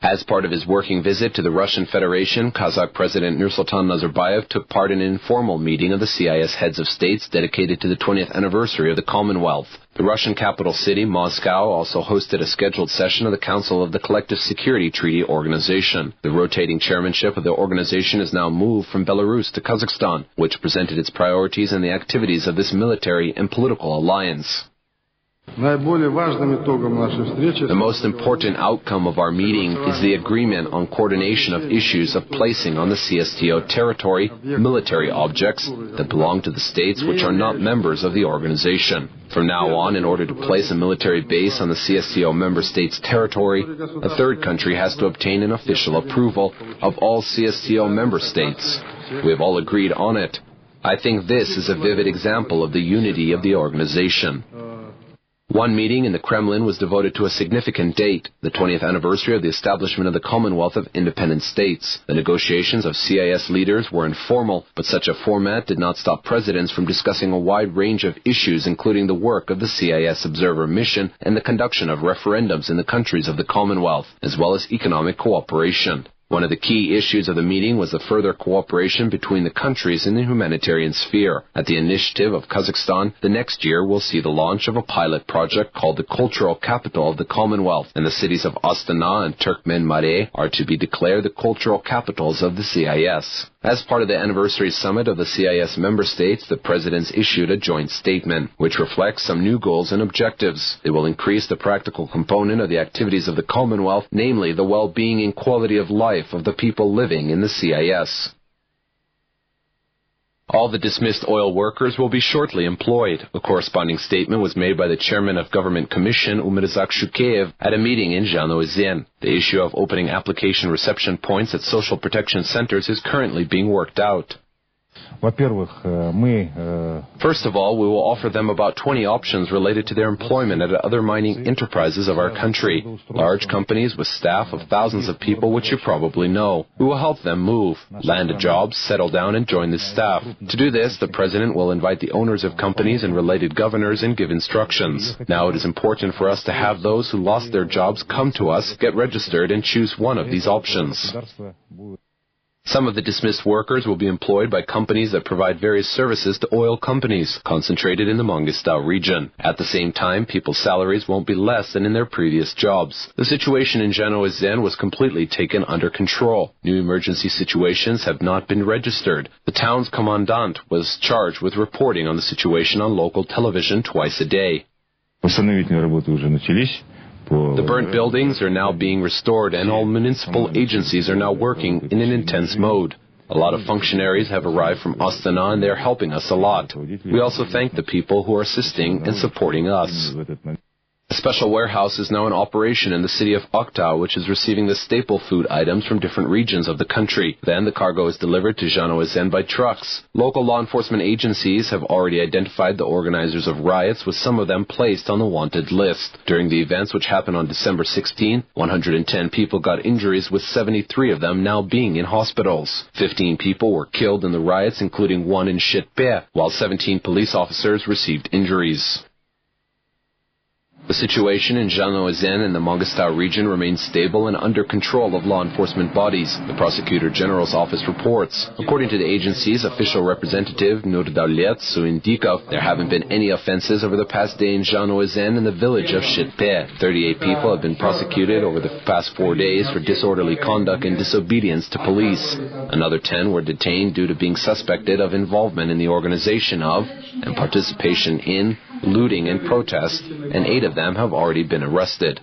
As part of his working visit to the Russian Federation, Kazakh President Nursultan Nazarbayev took part in an informal meeting of the CIS heads of states dedicated to the 20th anniversary of the Commonwealth. The Russian capital city, Moscow, also hosted a scheduled session of the Council of the Collective Security Treaty Organization. The rotating chairmanship of the organization is now moved from Belarus to Kazakhstan, which presented its priorities and the activities of this military and political alliance. The most important outcome of our meeting is the agreement on coordination of issues of placing on the CSTO territory military objects that belong to the states which are not members of the organization. From now on, in order to place a military base on the CSTO member states' territory, a third country has to obtain an official approval of all CSTO member states. We have all agreed on it. I think this is a vivid example of the unity of the organization. One meeting in the Kremlin was devoted to a significant date, the 20th anniversary of the establishment of the Commonwealth of Independent States. The negotiations of CIS leaders were informal, but such a format did not stop presidents from discussing a wide range of issues, including the work of the CIS observer mission and the conduction of referendums in the countries of the Commonwealth, as well as economic cooperation. One of the key issues of the meeting was the further cooperation between the countries in the humanitarian sphere. At the initiative of Kazakhstan, the next year will see the launch of a pilot project called the Cultural Capital of the Commonwealth, and the cities of Astana and Turkmenmare are to be declared the cultural capitals of the CIS. As part of the anniversary summit of the CIS member states, the presidents issued a joint statement, which reflects some new goals and objectives. It will increase the practical component of the activities of the Commonwealth, namely the well-being and quality of life of the people living in the CIS. All the dismissed oil workers will be shortly employed. A corresponding statement was made by the chairman of Government Commission, Umirzak Shukeyev, at a meeting in Zhanaozen. The issue of opening application reception points at social protection centers is currently being worked out. First of all, we will offer them about 20 options related to their employment at other mining enterprises of our country. Large companies with staff of thousands of people, which you probably know. We will help them move, land a job, settle down, and join the staff. To do this, the President will invite the owners of companies and related governors and give instructions. Now it is important for us to have those who lost their jobs come to us, get registered, and choose one of these options. Some of the dismissed workers will be employed by companies that provide various services to oil companies, concentrated in the Mangistau region. At the same time, people's salaries won't be less than in their previous jobs. The situation in Zhanaozen was completely taken under control. New emergency situations have not been registered. The town's commandant was charged with reporting on the situation on local television twice a day. The burnt buildings are now being restored, and all municipal agencies are now working in an intense mode. A lot of functionaries have arrived from Astana, and they are helping us a lot. We also thank the people who are assisting and supporting us. A special warehouse is now in operation in the city of Aktau, which is receiving the staple food items from different regions of the country. Then the cargo is delivered to Zhanaozen by trucks. Local law enforcement agencies have already identified the organizers of riots, with some of them placed on the wanted list. During the events which happened on December 16, 110 people got injuries, with 73 of them now being in hospitals. 15 people were killed in the riots, including one in Shitpe, while 17 police officers received injuries. The situation in Zhanaozen and the Mangistau region remains stable and under control of law enforcement bodies, the Prosecutor General's office reports. According to the agency's official representative, Nurdaulet Suindikov, there haven't been any offenses over the past day in Zhanaozen and the village of Shitpe. 38 people have been prosecuted over the past 4 days for disorderly conduct and disobedience to police. Another 10 were detained due to being suspected of involvement in the organization of and participation in looting and protest, and 8 of them have already been arrested.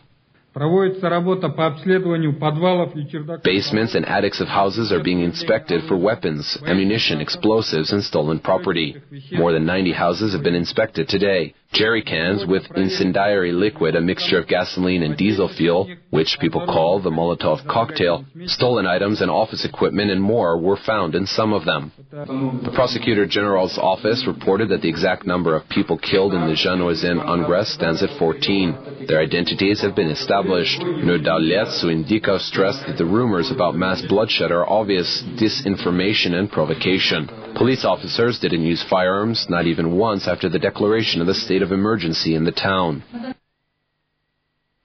Basements and attics of houses are being inspected for weapons, ammunition, explosives, and stolen property. More than 90 houses have been inspected today. Jerry cans with incendiary liquid, a mixture of gasoline and diesel fuel, which people call the Molotov cocktail, stolen items and office equipment and more were found in some of them. The Prosecutor General's office reported that the exact number of people killed in the Zhanaozen unrest stands at 14. Their identities have been established. Nurdaulet Suindikov stressed that the rumors about mass bloodshed are obvious disinformation and provocation. Police officers didn't use firearms, not even once after the declaration of the state of emergency in the town.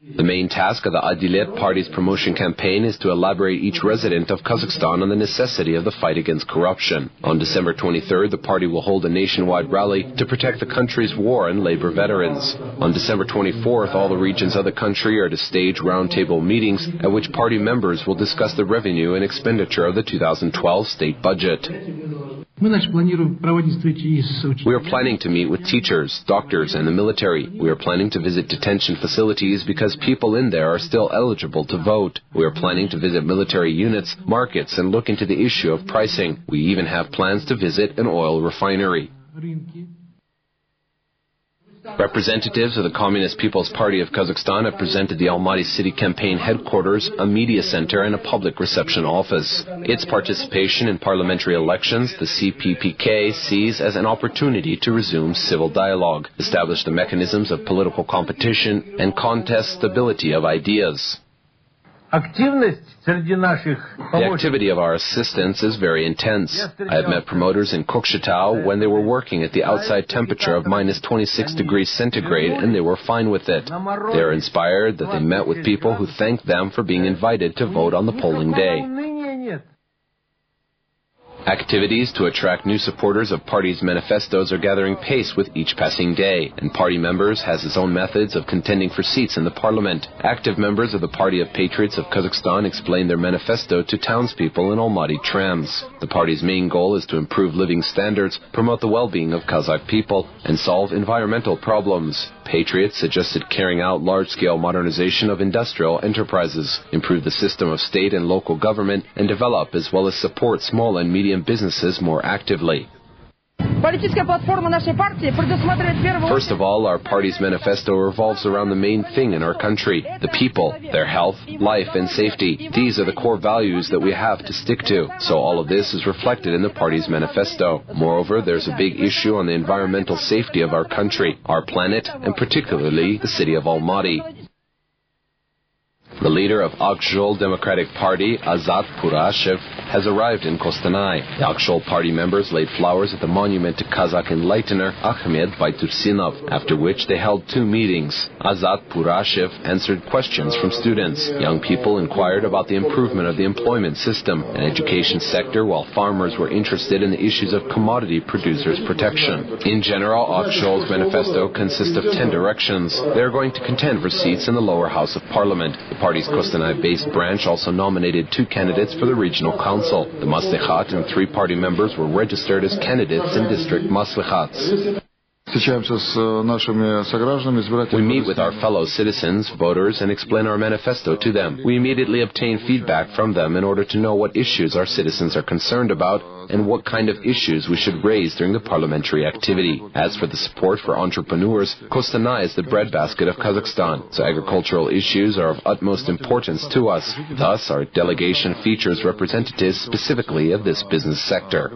The main task of the Adilet party's promotion campaign is to elaborate each resident of Kazakhstan on the necessity of the fight against corruption. On December 23rd, the party will hold a nationwide rally to protect the country's war and labor veterans. On December 24th, all the regions of the country are to stage roundtable meetings at which party members will discuss the revenue and expenditure of the 2012 state budget. We are planning to meet with teachers, doctors, and the military. We are planning to visit detention facilities because people in there are still eligible to vote. We are planning to visit military units, markets, and look into the issue of pricing. We even have plans to visit an oil refinery. Representatives of the Communist People's Party of Kazakhstan have presented the Almaty City Campaign headquarters, a media center, and a public reception office. Its participation in parliamentary elections, the CPPK sees as an opportunity to resume civil dialogue, establish the mechanisms of political competition, and contest stability of ideas. The activity of our assistants is very intense. I have met promoters in Kokshetau when they were working at the outside temperature of minus 26 degrees centigrade, and they were fine with it. They are inspired that they met with people who thanked them for being invited to vote on the polling day. Activities to attract new supporters of parties' manifestos are gathering pace with each passing day, and party members has its own methods of contending for seats in the parliament. Active members of the Party of Patriots of Kazakhstan explain their manifesto to townspeople in Almaty trams. The party's main goal is to improve living standards, promote the well-being of Kazakh people, and solve environmental problems. Patriots suggested carrying out large-scale modernization of industrial enterprises, improve the system of state and local government, and develop as well as support small and medium businesses more actively. First of all, our party's manifesto revolves around the main thing in our country, the people, their health, life, and safety. These are the core values that we have to stick to. So all of this is reflected in the party's manifesto. Moreover, there's a big issue on the environmental safety of our country, our planet, and particularly the city of Almaty. The leader of Akshol Democratic Party, Azat Purashev, has arrived in Kostanay. The Akshol party members laid flowers at the monument to Kazakh enlightener Ahmed Baytursinov, after which they held two meetings. Azat Purashev answered questions from students. Young people inquired about the improvement of the employment system and education sector, while farmers were interested in the issues of commodity producers' protection. In general, Akshol's manifesto consists of 10 directions. They are going to contend for seats in the lower house of parliament. The party's Kostanay-based branch also nominated 2 candidates for the regional council. The Maslikhat and 3 party members were registered as candidates in district Maslikhats. We meet with our fellow citizens, voters, and explain our manifesto to them. We immediately obtain feedback from them in order to know what issues our citizens are concerned about and what kind of issues we should raise during the parliamentary activity. As for the support for entrepreneurs, Kostanay is the breadbasket of Kazakhstan, so agricultural issues are of utmost importance to us. Thus, our delegation features representatives specifically of this business sector.